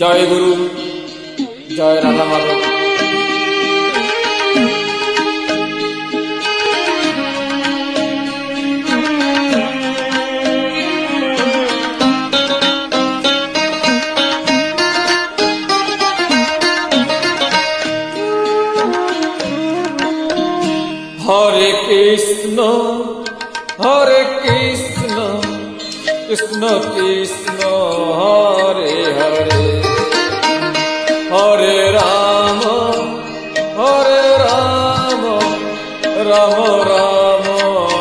Joy Guru, Joy Radha Madhav. Hare Krishna Hare Krishna Krishna Krishna Hare Hare, Hare Ram Ram Ram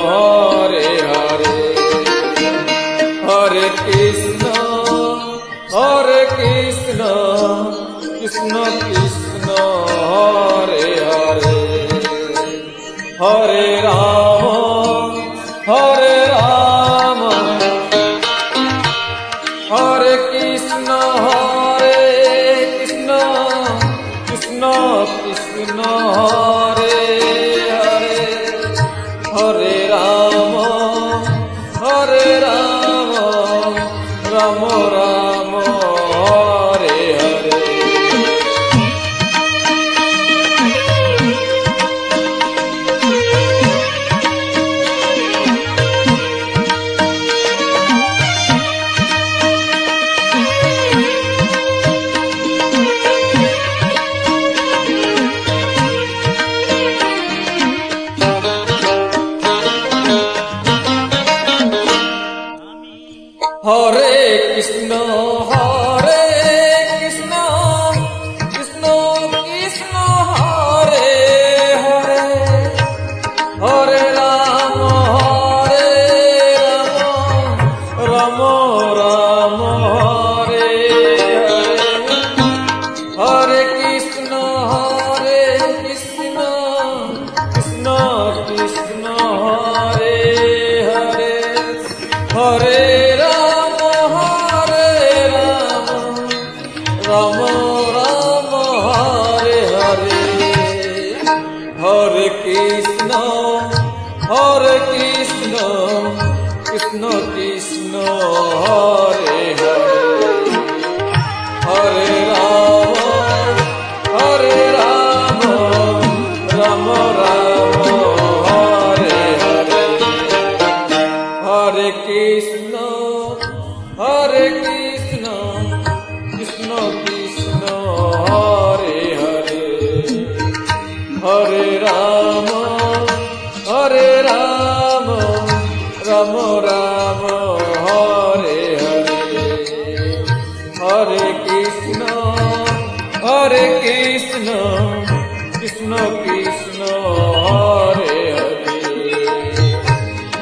Hare Hare, Hare Krishna Krishna Krishna Hare Hare, Hare Ram Hare Krishna Krishna Krishna Hare Hare, Hare Ram Ram Ram Hare Hare. Hare Krishna Krishna Krishna Hare Hare, Hare Ram Ram Ram Hare Hare, Hare Krishna Krishna Krishna Hare Hare, Hare Ram Ram Hare Hare, Hare Krishna Krishna Krishna Hare Hare, Hare Ram Ram Hare Hare, Hare Krishna Krishna Krishna Hare Hare, Hare Ram Ram Hare Hare, Hare Krishna Krishna Krishna Hare Hare,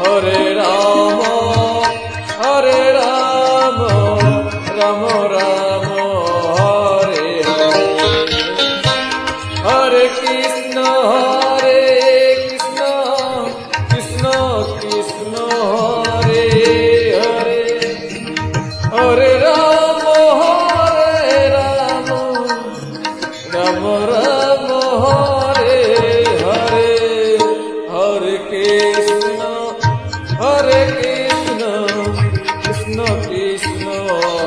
Hare Ram Ram Hare Hare, Hare Krishna Krishna Hare Hare, Hare Ram Ram Hare Hare, Hare Krishna Krishna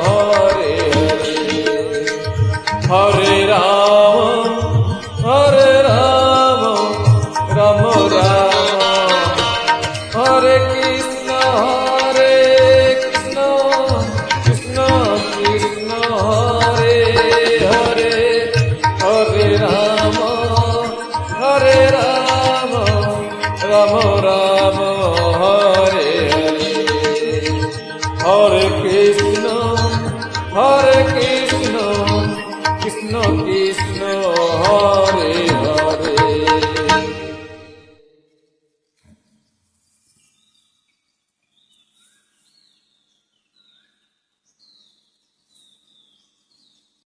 Hare Hare, Hare Ram Ram Hare Krishna Krishna Hare Hare, Hare Ram Ram Hare Hare, Hare Krishna Krishna Krishna Hare